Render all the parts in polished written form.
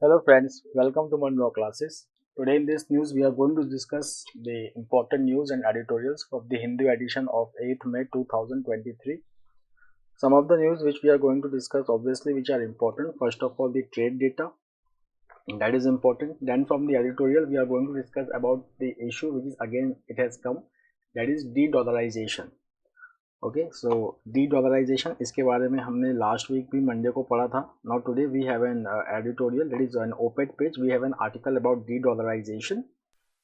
Hello friends, welcome to Monroe Classes. Today in this news we are going to discuss the important news and editorials of the Hindu edition of 8th May 2023. Some of the news which we are going to discuss obviously which are important. First of all, the trade data, that is important. Then from the editorial we are going to discuss about the issue which is again it has come, that is de-dollarization. Okay so de-dollarization, इसके बारे में हमने last week भी Monday को पढ़ा था. Now today we have an editorial, that is an op-ed page. We have an article about de-dollarization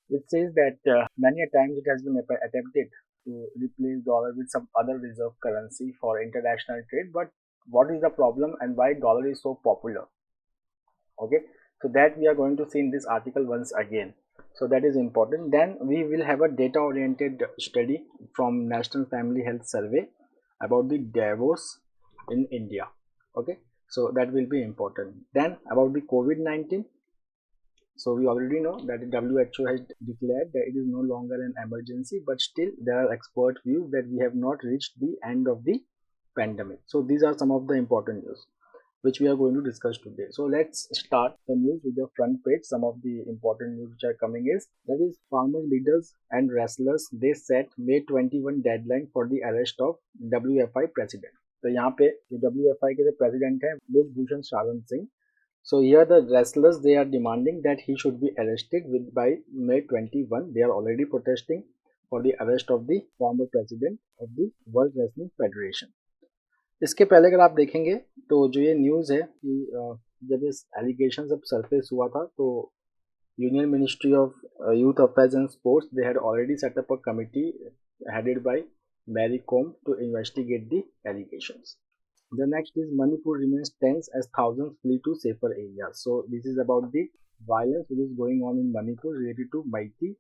which says that many a times it has been attempted to replace dollar with some other reserve currency for international trade, but what is the problem and why dollar is so popular? Okay, so that we are going to see in this article once again. So that is important. Then we will have a data oriented study from National Family Health Survey about the Davos in India. Okay, so that will be important. Then about the COVID-19. So we already know that the WHO has declared that it is no longer an emergency, but still there are expert views that we have not reached the end of the pandemic. So these are some of the important news which we are going to discuss today. So let's start the news with the front page. Some of the important news which are coming is, that is, farmer leaders and wrestlers, they set May 21 deadline for the arrest of WFI president. तो यहाँ पे जो WFI के जो president हैं Brijbhushan Sawant Singh, so here the wrestlers, they are demanding that he should be arrested by May 21. They are already protesting for the arrest of the former president of the World Wrestling Federation. इसके पहले अगर आप देखेंगे तो जो ये news है कि जब इस एलिगेशन जब सरफेस हुआ था तो union ministry of youth affairs and sports, they had already set up a committee headed by Mary Kom to investigate the allegations. The next is Manipur remains tense as thousands flee to safer areas. So this is about the violence which is going on in Manipur related to Meitei.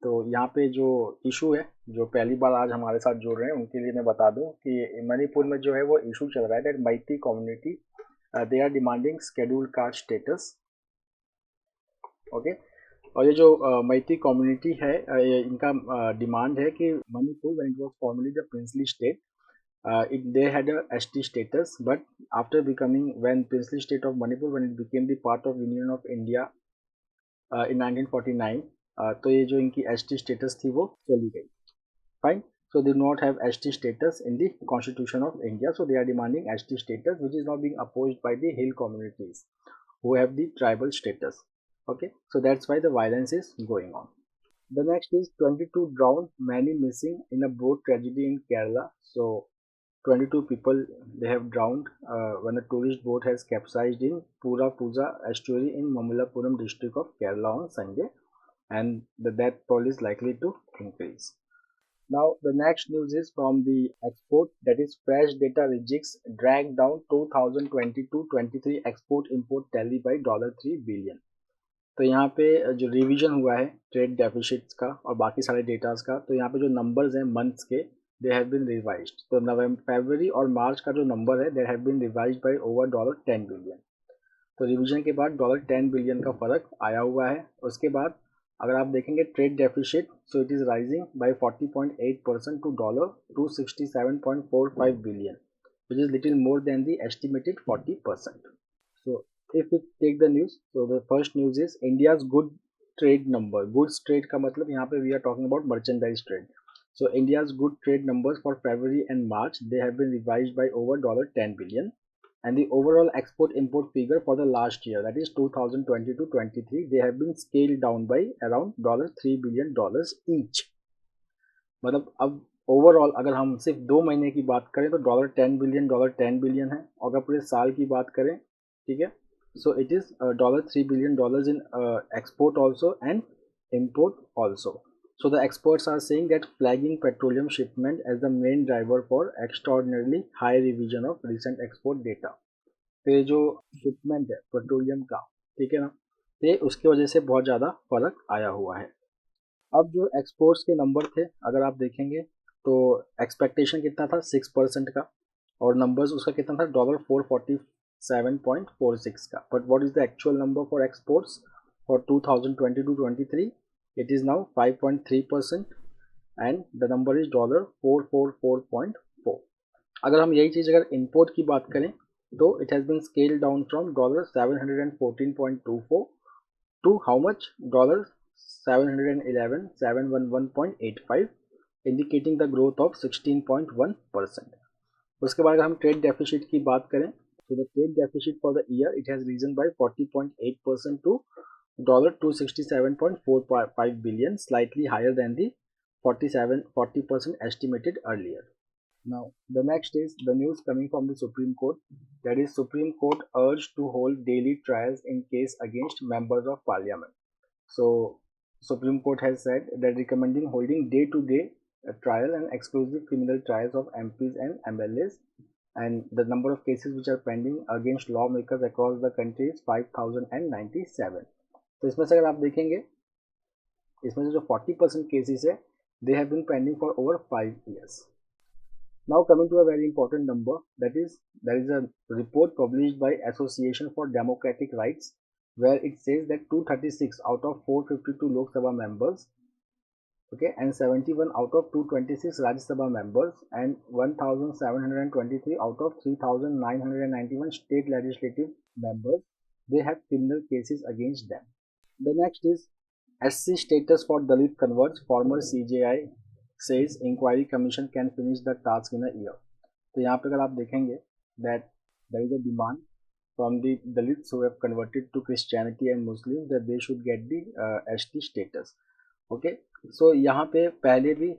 तो यहाँ पे जो issue है, जो पहली बार आज हमारे साथ जुड़ रहे हैं उनके लिए मैं बता दूं कि मणिपुर में जो है वो इशू चल रहा है that Meitei community they are demanding scheduled caste status. Okay, और ये जो Meitei कम्युनिटी है इनका डिमांड है कि Manipur when it was formally the princely state, they had a ST status, but after becoming, when princely state of Manipur, when it became the part of Union of India in 1949, तो ये जो इनकी ST status थी वो चली गई. Fine, so they do not have ST status in the Constitution of India, so they are demanding ST status, which is now being opposed by the hill communities who have the tribal status. Okay, so that's why the violence is going on. The next is 22 drowned, many missing in a boat tragedy in Kerala. So 22 people they have drowned when a tourist boat has capsized in Pura Puja estuary in Mamallapuram district of Kerala on Sunday, and the death toll is likely to increase. Now the next news is from the export, that is fresh data rejects dragged down 2022-23 export import tally by $3 billion. तो यहाँ पे जो revision हुआ है trade deficits का और बाकी सारे डेटास का, तो यहाँ पे जो नंबर्स हैं मंथ्स के, दे हैव बीन रिवाइज्ड. तो नवंबर, फरवरी और मार्च का जो नंबर है they have been revised by over $10 billion. तो रिवीजन के बाद $10 बिलियन का फ़र्क आया हुआ है. उसके बाद अगर आप देखेंगे trade deficit, so it is rising by 40.8% to $267.45 billion, which is little more than the estimated 40%. So if we take the news, so the first news is India's good trade number. Goods trade का मतलब यहाँ पे we are talking about merchandise trade. So India's good trade numbers for February and March, they have been revised by over $10 billion, and the overall export import figure for the last year, that is 2022-23, they have been scaled down by around $3 billion each. मतलब अब overall अगर हम सिर्फ 2 महीने की बात करें तो $10 बिलियन है, और अगर पूरे साल की बात करें, ठीक है, so it is $3 billion in export also and import also. So the experts are saying that flagging petroleum shipment as the main driver for extraordinarily high revision of recent export data. तो ये जो shipment है petroleum का, ठीक है ना, ये उसकी वजह से बहुत ज़्यादा फर्क आया हुआ है. अब जो एक्सपोर्ट्स के नंबर थे अगर आप देखेंगे तो एक्सपेक्टेशन कितना था 6% का, और नंबर्स उसका कितना था $447.46 का. But what is the actual number for exports for 2022-23? It is now 5.3% and the number is $444.4. अगर हम यही चीज़ अगर इंपोर्ट की बात करें तो it has been scaled down from $714.24 to how much? $711,711.85, indicating the growth of 16.1%. उसके बाद अगर हम ट्रेड डेफिसिट की बात करें तो the trade deficit for the year it has risen by 40.8% to $267.45 billion, slightly higher than the 40% estimated earlier. Now, the next is the news coming from the Supreme Court. That is, Supreme Court urged to hold daily trials in case against members of Parliament. So, Supreme Court has said that recommending holding day-to-day trial and exclusive criminal trials of MPs and MLAs, and the number of cases which are pending against lawmakers across the country is 5097. तो इसमें से अगर आप देखेंगे इसमें से जो 40% cases है they have been pending for over 5 years. Now coming to a very important number, that is, there is a report published by Association for Democratic Rights where it says that 236 out of 452 Lok Sabha members, okay, and 71 out of 226 Rajya Sabha members and 1723 out of 3991 state legislative members, they have criminal cases against them. The next is SC status for Dalit converts. Former CJI says inquiry commission can finish the task in a year. तो यहाँ पे अगर आप देखेंगे that there is a demand from the Dalits who have converted to Christianity and Muslims that they should get the ST status. Okay, so यहाँ पे पहले भी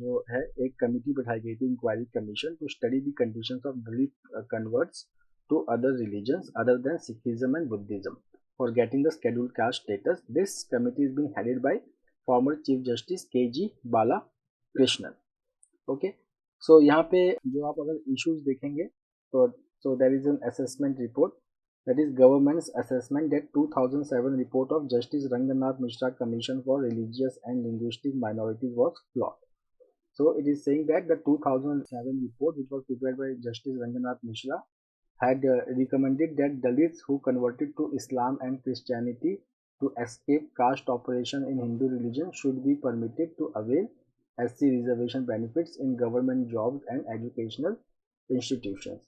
जो है एक कमिटी बैठाई गई थी inquiry commission to study the conditions of Dalit converts to other religions other than Sikhism and Buddhism for getting the scheduled caste status. This committee is being headed by former Chief Justice KG Balakrishnan. Okay, so यहाँ पे जो आप अगर issues देखेंगे so there is an assessment report, that is government's assessment that 2007 report of Justice Ranganath Mishra Commission for Religious and Linguistic Minorities was flawed. So it is saying that the 2007 report which was prepared by Justice Ranganath Mishra had recommended that Dalits who converted to Islam and Christianity to escape caste operation in Hindu religion should be permitted to avail SC reservation benefits in government jobs and educational institutions.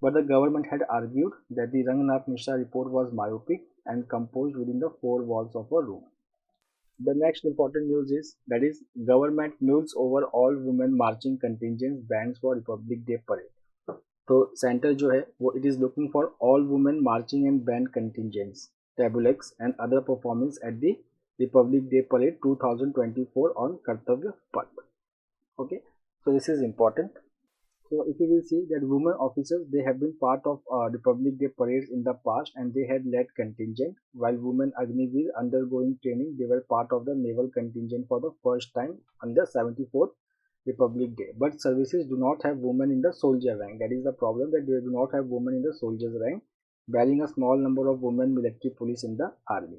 But the government had argued that the Ranganath Mishra report was myopic and composed within the four walls of a room. The next important news is that is government mulls over all women marching contingents bans for Republic Day parade. तो centre जो है वो it is looking for all women marching and band contingents tableaux and other performance at the Republic Day parade 2024 on Kartavya Path. Okay, so this is important. So if you will see that women officers, they have been part of Republic Day parades in the past and they had led contingent, while women Agniveer undergoing training, they were part of the naval contingent for the first time on the 74th Republic Day. But services do not have women in the soldier rank. That is the problem, that they do not have women in the soldiers rank, barring a small number of women military police in the army.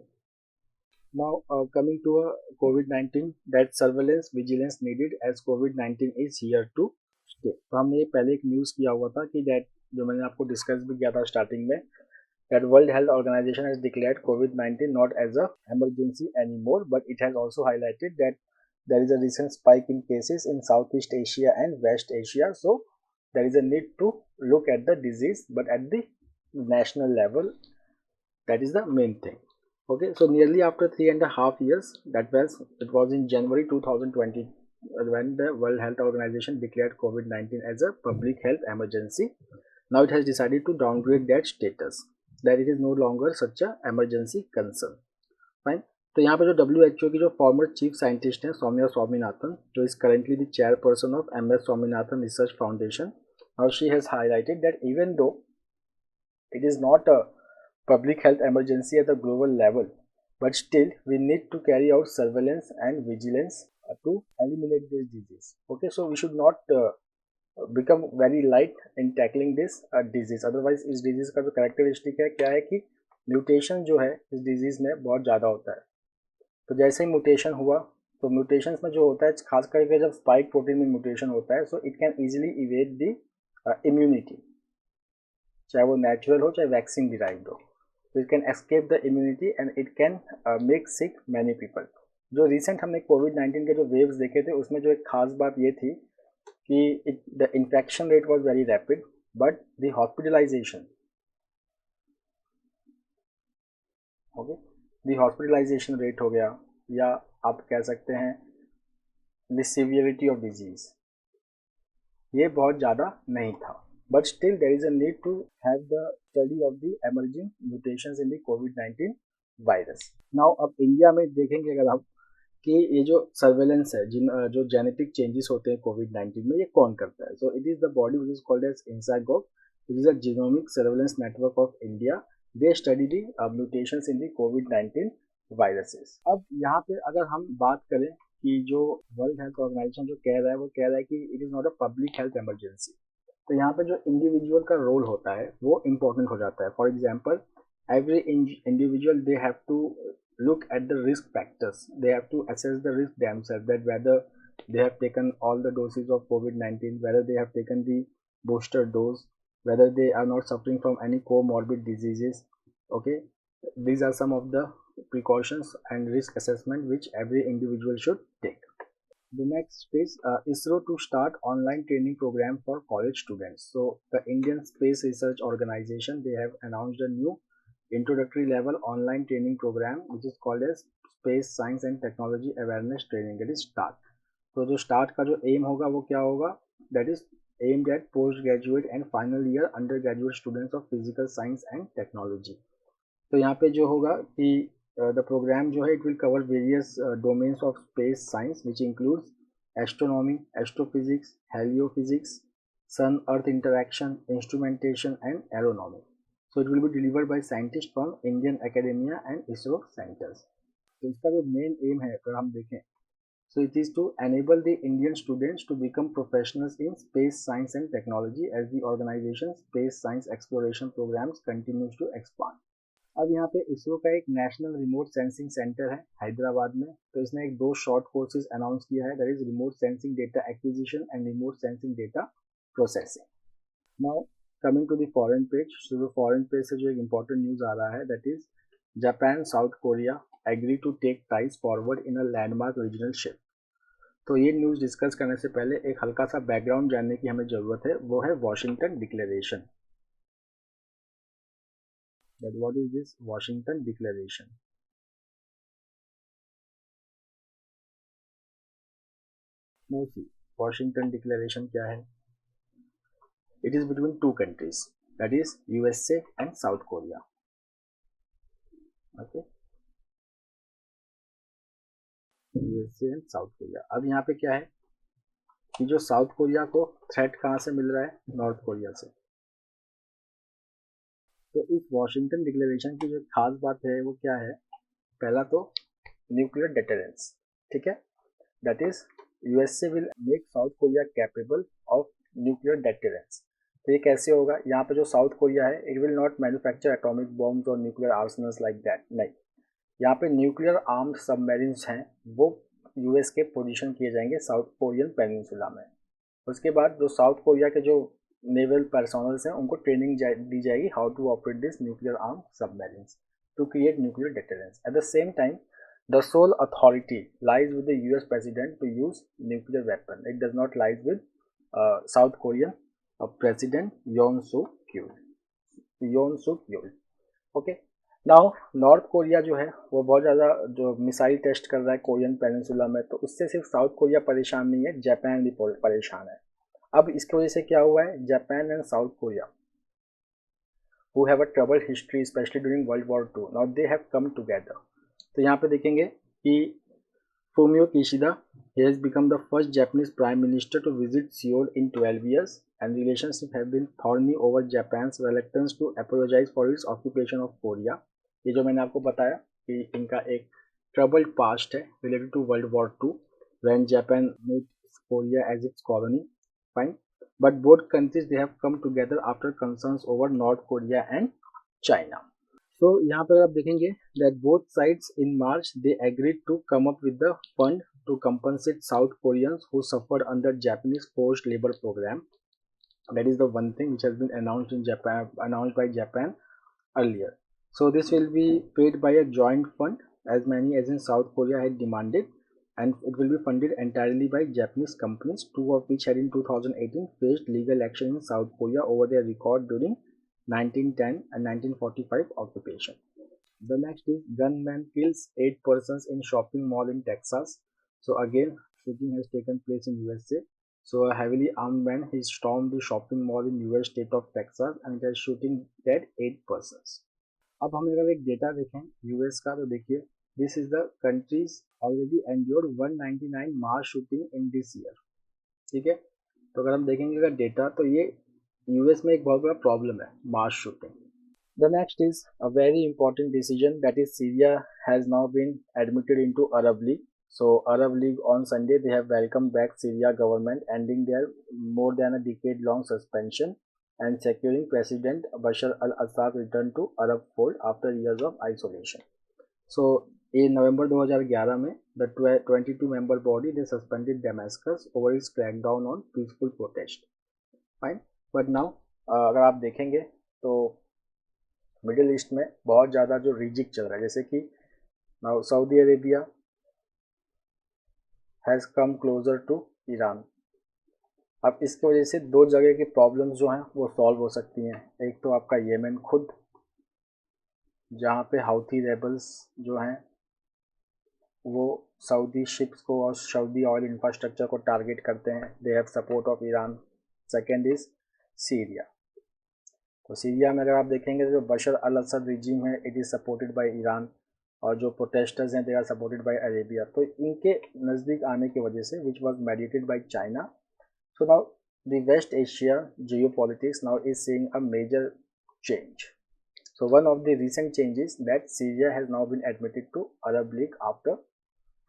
Now coming to COVID-19, that surveillance vigilance needed as COVID-19 is here to stay. तो हमने पहले एक news किया हुआ था कि that जो मैंने आपको डिस्कस भी किया था स्टार्टिंग में, that World Health Organization has declared COVID-19 not as a emergency anymore, but it has also highlighted that there is a recent spike in cases in Southeast Asia and West Asia, so there is a need to look at the disease, but at the national level. That is the main thing. Okay, so nearly after 3.5 years, it was in January 2020 when the World Health Organization declared COVID-19 as a public health emergency. Now it has decided to downgrade that status, that it is no longer such a emergency concern. Fine. तो यहाँ पे जो WHO की जो former chief scientist हैं सौम्या स्वामीनाथन, जो is currently the chairperson of MS Swaminathan research foundation, now she has highlighted that even though it is not a public health emergency at the global level, but still we need to carry out surveillance and vigilance to eliminate this disease. Okay, so we should not become very light in tackling this disease. Otherwise इस disease का जो characteristic है क्या है कि mutation जो है इस disease में बहुत ज़्यादा होता है. तो जैसे ही म्यूटेशन हुआ तो म्यूटेशंस में जो होता है खास करके जब स्पाइक प्रोटीन में म्यूटेशन होता है, so it can easily evade the immunity, चाहे वो नेचुरल हो चाहे वैक्सीन डिराइव्ड हो. तो it can escape the immunity and it can make sick many people. जो रिसेंट हमने कोविड-19 के जो वेव्स देखे थे उसमें जो एक खास बात ये थी कि the infection rate was very rapid, but the hospitalization okay, the hospitalization rate हो गया, या आप कह सकते हैं द सीवियरिटी ऑफ डिजीज, ये बहुत ज़्यादा नहीं था. But still there is a need to have the study of the emerging mutations in the कोविड-19 वायरस. नाउ अब इंडिया में देखेंगे अगर आप कि ये जो सर्वेलेंस है, जो जेनेटिक चेंजेस होते हैं कोविड-19 में, ये कौन करता है. So it is the body which is called as INSACOG, which is a genomic surveillance network of India. They study the mutations in the कोविड-19 वायरसेस. अब यहाँ पे अगर हम बात करें कि जो वर्ल्ड हेल्थ ऑर्गेनाइजेशन जो कह रहा है, वो कह रहा है कि it is not a public health emergency. तो यहाँ पे जो इंडिविजुअल का रोल होता है वो इम्पोर्टेंट हो जाता है. For example, every individual, they have to look at the risk factors, they have to assess the risk themselves, that whether they have taken all the doses of covid-19, whether they have taken the booster dose, whether they are not suffering from any comorbid diseases. Okay, these are some of the precautions and risk assessment which every individual should take. The next is ISRO to start online training program for college students. So the Indian Space Research Organization, they have announced a new introductory level online training program which is called as Space Science and Technology Awareness Training, that is START. तो जो START का जो M होगा वो क्या होगा, that is aimed at postgraduate and final year undergraduate students of physical science and technology. तो यहाँ पे जो होगा कि the program जो है it will cover various domains of space science which includes astronomy, astrophysics, heliophysics, sun earth interaction, instrumentation and aeronomy. So it will be delivered by scientists from Indian academia and ISRO centers. तो इसका जो main M है अगर हम देखें, so it is to enable the Indian students to become professionals in space science and technology as the organization's space science exploration programs continues to expand. अब यहाँ पे इसरो का एक नेशनल रिमोट सेंसिंग सेंटर है हैदराबाद में. तो इसने एक 2 शॉर्ट कोर्सेज अनाउंस किया है, that is remote sensing data acquisition and remote sensing data processing. Now coming to the foreign page. So जो फॉरेन पेज से जो एक इंपॉर्टेंट न्यूज आ रहा है, that is Japan South Korea agree to take ties forward in a landmark regional ship. तो ये news discuss करने से पहले एक हल्का सा बैकग्राउंड जानने की हमें जरूरत है, वो है Washington declaration. That what is this Washington Declaration? Now see, Washington Declaration क्या है? It is between two countries, that is USA and South Korea. Okay, USA and South Korea. अब यहाँ पे क्या है कि जो साउथ कोरिया को थ्रेट कहाँ से मिल रहा है, नॉर्थ कोरिया से. तो इस वॉशिंगटन डिक्लेरेशन की जो खास बात है वो क्या है, पहला तो न्यूक्लियर डेटरेंस. ठीक है, that is USA will make south Korea capable of nuclear deterrence. तो ये कैसे होगा, यहाँ पे जो साउथ कोरिया है it will not manufacture atomic bombs और न्यूक्लियर आर्सनल्स लाइक दैट. नहीं, यहाँ पे न्यूक्लियर आर्म्ड सबमरीन्स हैं वो यूएस के पोजीशन किए जाएंगे साउथ कोरियन पेनिनसुला में. उसके बाद जो साउथ कोरिया के जो नेवल पर्सोनल्स हैं उनको ट्रेनिंग दी जाएगी how to operate this nuclear arm submarines to create nuclear deterrence. At the same time the sole authority lies with the US president to use nuclear weapon. It does not lies with South Korean President Yoon Suk Yeol. Okay. Now north Korea जो है वो बहुत ज़्यादा जो missile test कर रहा है Korean peninsula में, तो उससे सिर्फ साउथ कोरिया परेशान नहीं है, जापान भी परेशान है. अब इसकी वजह से क्या हुआ है, Japan and south Korea who have a troubled history especially during World War II, now they have come together. तो यहाँ पे देखेंगे कि Fumio Kishida has become the first Japanese prime minister to visit Seoul in 12 years, and relations have been thorny over Japan's reluctance to apologize for its occupation of Korea. ये जो मैंने आपको बताया कि इनका एक troubled past है related to World War II when Japan made Korea as its colony. Fine, but both countries they have come together after concerns over North Korea and China. So यहाँ पर आप देखेंगे that both sides in March they agreed to come up with the fund to compensate South Koreans who suffered under Japanese forced labor program. That is the one thing which has been announced by Japan earlier. So this will be paid by a joint fund as many as in South Korea had demanded, and it will be funded entirely by Japanese companies, two of which had in 2018 faced legal action in South Korea over their record during 1910 and 1945 occupation. The next is gunman kills 8 persons in shopping mall in Texas. So again, shooting has taken place in USA. So a heavily armed man, he stormed the shopping mall in US state of Texas and has shooting dead 8 persons. अब हम अगर एक data देखें US का, तो देखिए this is the countries already endured 199 mass shooting in this year. ठीक है, तो अगर हम देखेंगे अगर डेटा, तो ये यूएस में एक बहुत बड़ा प्रॉब्लम है मास shooting. The next is a very important decision, that is Syria has now been admitted into Arab League. So Arab League on Sunday they have welcomed back Syria government, ending their more than a decade long suspension and securing President Bashar al-Assad return to Arab fold after years of isolation. So in November 2011 में the 22 member body they suspended Damascus over its crackdown on peaceful protest. Fine, but now अगर आप देखेंगे तो middle east में बहुत ज़्यादा जो रिजिक चल रहा है, जैसे कि now Saudi Arabia has come closer to Iran. अब इसकी वजह से दो जगह की प्रॉब्लम्स जो हैं वो सॉल्व हो सकती हैं। एक तो आपका येमेन खुद, जहाँ पे हाउथी रेबल्स जो हैं वो सऊदी शिप्स को और सऊदी ऑयल इंफ्रास्ट्रक्चर को टारगेट करते हैं, they have support of Iran. Second is Syria. तो सीरिया में अगर आप देखेंगे तो जो बशर अल असद रिजीम है it is supported by Iran, और जो प्रोटेस्टर्स हैं they are supported by Arabia. तो इनके नज़दीक आने की वजह से which was mediated by China, so now the West Asia geopolitics now is seeing a major change. So one of the recent changes that Syria has now been admitted to Arab League after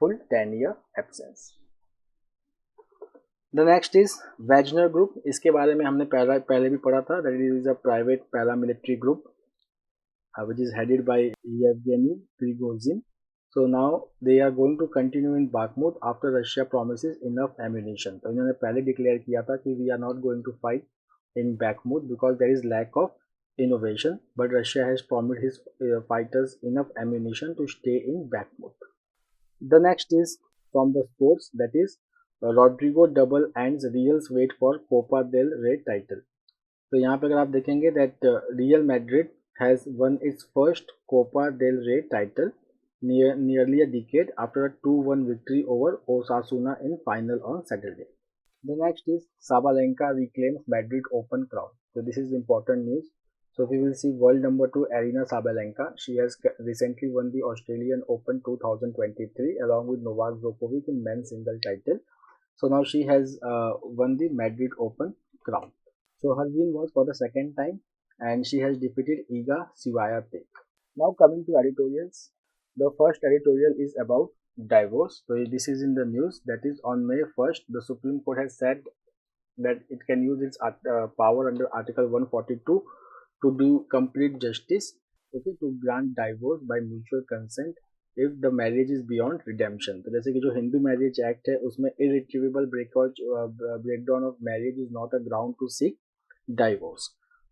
full 10-year absence. The next is Wagner Group. इसके बारे में हमने पहले भी पढ़ा था, that it is a private paramilitary group which is headed by Yevgeny Prigozhin. So now they are going to continue in Bakhmut after Russia promises enough ammunition. तो इन्होंने पहले डिक्लेयर किया था कि we are not going to fight in Bakhmut because there is lack of innovation, but Russia has promised his fighters enough ammunition to stay in Bakhmut. The next is from the sports, that is Rodrigo double ends Real's wait for Copa del Rey title. तो यहाँ पे अगर आप देखेंगे that Real Madrid has won its first Copa del Rey title nearly a decade after a 2-1 victory over Osasuna in final on Saturday. The next is Sabalenka reclaims Madrid Open crown. So this is important news. So we will see world number 2 Arina Sabalenka. She has recently won the Australian Open 2023 along with Novak Djokovic in men's single title. So now she has won the Madrid Open crown. So her win was for the second time and she has defeated Iga Swiatek. Now coming to editorials. The first editorial is about divorce. So this is in the news, that is on May 1st the Supreme Court has said that it can use its power under Article 142 to do complete justice, okay, to grant divorce by mutual consent if the marriage is beyond redemption. तो जैसे कि जो Hindu marriage act है उसमें irretrievable breakdown of marriage is not a ground to seek divorce.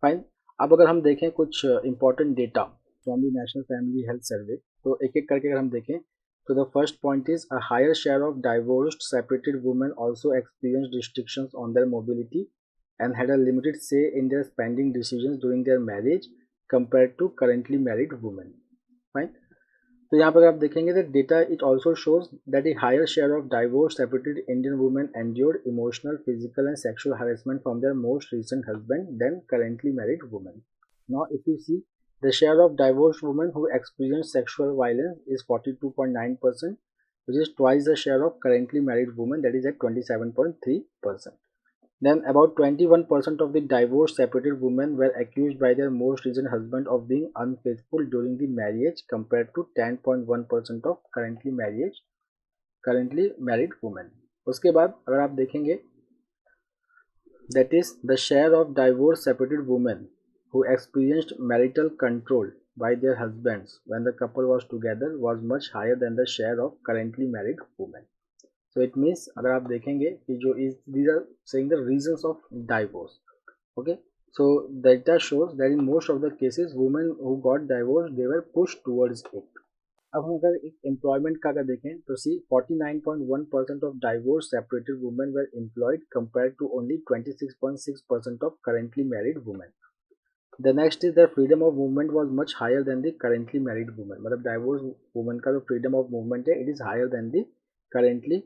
Fine. अब अगर हम देखें कुछ important data from the National Family Health Survey, तो एक एक करके अगर हम देखें तो the first point is a higher share of divorced separated women also experienced restrictions on their mobility and had a limited say in their spending decisions during their marriage compared to currently married women. Fine. तो यहाँ पर आप देखेंगे that data it also shows that a higher share of divorced separated Indian women endured emotional, physical and sexual harassment from their most recent husband than currently married women. Now if you see, the share of divorced women who experience sexual violence is 42.9%, which is twice the share of currently married women, that is at 27.3%. Then about 21% of the divorced separated women were accused by their most recent husband of being unfaithful during the marriage compared to 10.1% of currently married women. उसके बाद अगर आप देखेंगे that is the share of divorced separated women who experienced marital control by their husbands when the couple was together was much higher than the share of currently married women. So it means अगर आप देखेंगे कि जो is these are saying the reasons of divorce. Okay, so data shows that in most of the cases women who got divorced they were pushed towards it. अब हम अगर एक employment का अगर देखें तो सी 49.1% of divorced separated women were employed compared to only 26.6% of currently married women. The next is the freedom of movement was much higher than the currently married women, मतलब divorce women का जो freedom of movement है it is higher than the currently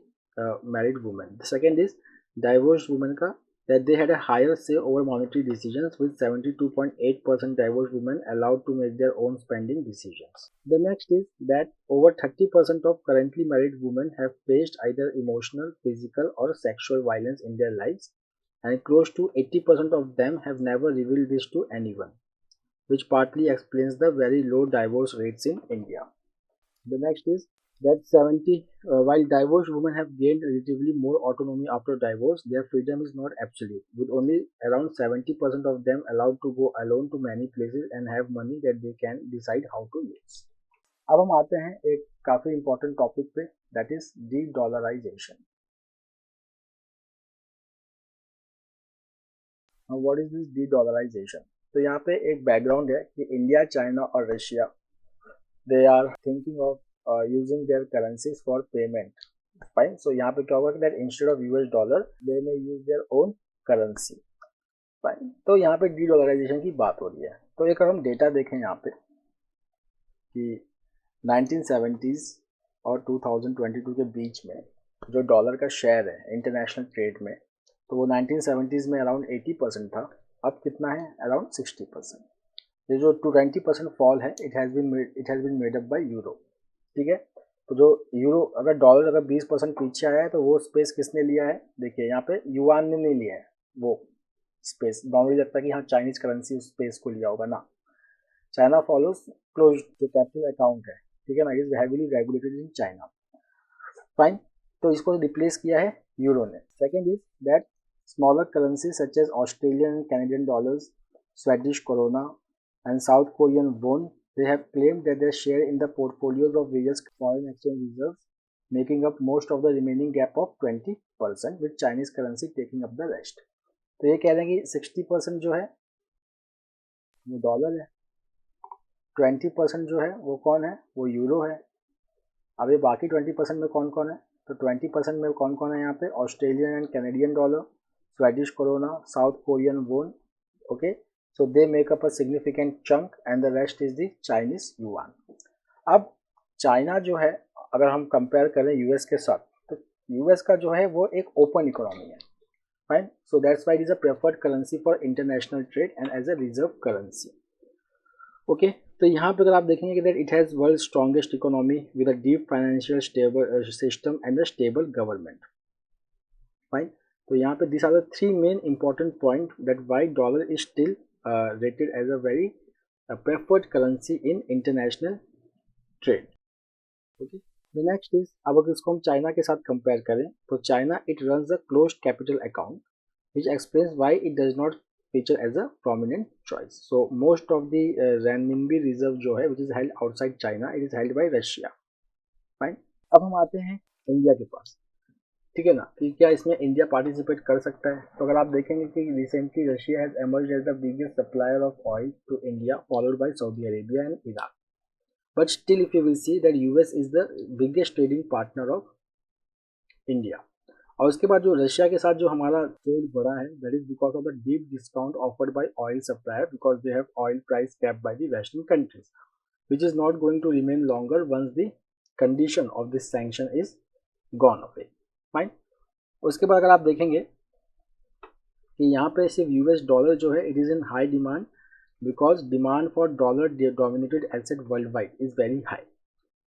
married women. The second is divorce women का that they had a higher say over monetary decisions, with 72.8% divorced women allowed to make their own spending decisions. The next is that over 30% of currently married women have faced either emotional, physical, or sexual violence in their lives, and close to 80% of them have never revealed this to anyone, which partly explains the very low divorce rates in India. The next is that while divorced women have gained relatively more autonomy after divorce, their freedom is not absolute, with only around 70% of them allowed to go alone to many places and have money that they can decide how to use. अब हम आते हैं एक काफी important topic पे, that is de-dollarization. What is this de-dollarization? तो यहाँ पे एक बैकग्राउंड है कि इंडिया, चाइना और Russia they are thinking of using their currencies for payment. Fine. So यहाँ पे क्या होगा कि that instead of US dollar they may use their own currency. Fine. तो यहाँ पे डी डॉलराइजेशन की बात हो रही है. तो एक अगर हम डेटा देखें यहाँ पे कि 1970s और 2022 के बीच में जो डॉलर का शेयर है इंटरनेशनल ट्रेड में, तो वो 1970s में अराउंड 80% था. अब कितना है? अराउंड 60%. ये जो 20% फॉल है it has been made up by euro. ठीक है. तो जो यूरो अगर डॉलर अगर 20% पीछे आया है तो वो स्पेस किसने लिया है? देखिए यहाँ पे युआन ने नहीं लिया है वो स्पेस. नॉर्मली लगता है कि हाँ चाइनीज करेंसी उस स्पेस को लिया होगा ना. चाइना फॉलोज क्लोज जो कैपिटल अकाउंट है, ठीक है ना, is heavily regulated in China. Fine. तो इसको रिप्लेस किया है यूरो ने. Second is that smaller currency such as Australian and Canadian dollars, Swedish krona and South Korean won, they have claimed that their share in the portfolios of various foreign exchange reserves, making up most of the remaining gap of 20%, with Chinese currency taking up the rest. तो ये कह रहे हैं कि 60% जो है वो dollar है, 20% जो है वो कौन है? वो यूरो है. अब ये बाकी 20% में कौन कौन है? तो 20% में कौन कौन है यहाँ पे? Australian and Canadian dollar, Swedish corona, south Korean वोन. Okay. So they make up a significant chunk and the rest is the Chinese yuan. अब चाइना जो है अगर हम कंपेयर करें यूएस के साथ, तो यूएस का जो है वो एक ओपन इकोनॉमी है. Fine. So that's why it is a preferred currency for international trade and as a reserve currency. Okay. तो यहाँ पे अगर आप देखेंगे कि that it has world strongest economy with a deep financial stable system and a stable government. Fine. तो यहाँ पे this are the three main important point that why dollar is still rated as a very preferred currency in international trade. Okay. The next is, अब अगर इसको हम China के साथ compare करें तो China it runs a closed capital account, which explains why it does not feature as a prominent choice. So most of the renminbi reserve जो है which is held outside China, it is held by Russia. Fine. अब हम आते हैं India के पास. ठीक है ना, कि क्या इसमें इंडिया पार्टिसिपेट कर सकता है? तो अगर आप देखेंगे कि recently Russia has emerged as the biggest supplier of oil to India, followed by Saudi Arabia and Iraq. But still if you will see that US is the biggest trading partner of India. और उसके बाद जो Russia के साथ जो हमारा trade बढ़ा है that is because of the deep discount offered by oil supplier, because they have oil price capped by the western countries, which is not going to remain longer once the condition of this sanction is gone away. Fine. उसके बाद अगर आप देखेंगे कि यहाँ पे सिर्फ US dollar जो है it is in high demand, because demand for dollar dominated asset world wide is very high.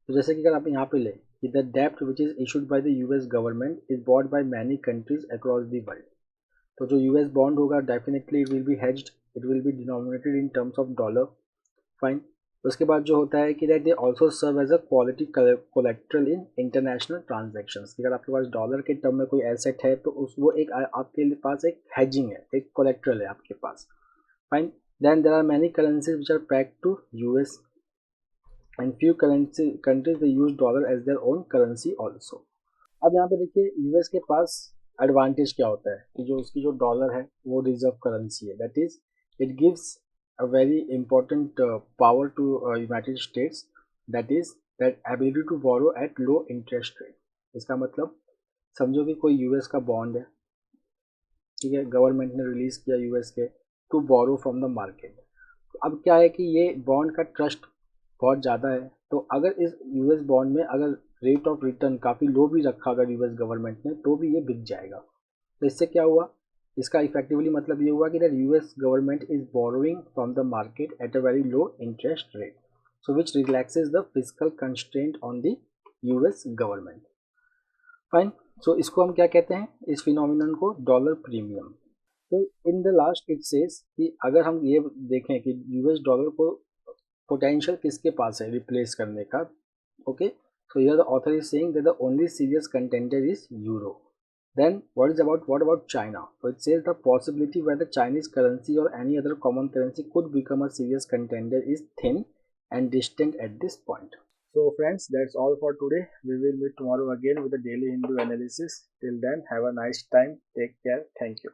तो जैसे कि अगर आप यहाँ पे लें कि द डेप्ट which is issued by the US government is bought by many countries across the world. तो जो यूएस बॉन्ड होगा definitely it will be hedged, it will be denominated in terms of dollar. Fine. उसके बाद जो होता है कि that they also serve as a quality collateral in international transactions. अगर आपके पास डॉलर के टर्म में कोई एसेट है तो उस वो एक आपके पास एक हेजिंग है, एक कोलेक्ट्रल है आपके पास. Fine. Then there are many currencies which are pegged to US and few countries they use dollar as their own currency also. अब यहाँ पे देखिए यूएस के पास एडवांटेज क्या होता है कि जो उसकी जो डॉलर है वो रिजर्व करेंसी है, that is it gives a very important power to United States, that is that ability to borrow at low interest rate. इसका मतलब समझो कि कोई यूएस का बॉन्ड है, ठीक है, गवर्नमेंट ने रिलीज किया यूएस के to borrow from the market. अब क्या है कि ये बॉन्ड का ट्रस्ट बहुत ज़्यादा है, तो अगर इस यूएस बॉन्ड में अगर रेट ऑफ रिटर्न काफ़ी लो भी रखा अगर यूएस गवर्नमेंट ने, तो भी ये बिक जाएगा। तो इससे क्या हुआ, इसका इफेक्टिवली मतलब ये हुआ कि that US government is borrowing from the market at a very low interest rate, so which relaxes the physical constraint on the US government. Fine. So इसको हम क्या कहते हैं, इस फिनोमिनन को डॉलर प्रीमियम। तो in the last it says कि अगर हम ये देखें कि यूएस डॉलर को पोटेंशियल किसके पास है रिप्लेस करने का, okay, so here the author is saying that the only serious contender is euro. Then what about China? So it says the possibility where the Chinese currency or any other common currency could become a serious contender is thin and distant at this point. So friends, that's all for today. We will meet tomorrow again with a daily Hindu analysis. Till then, have a nice time. Take care. Thank you.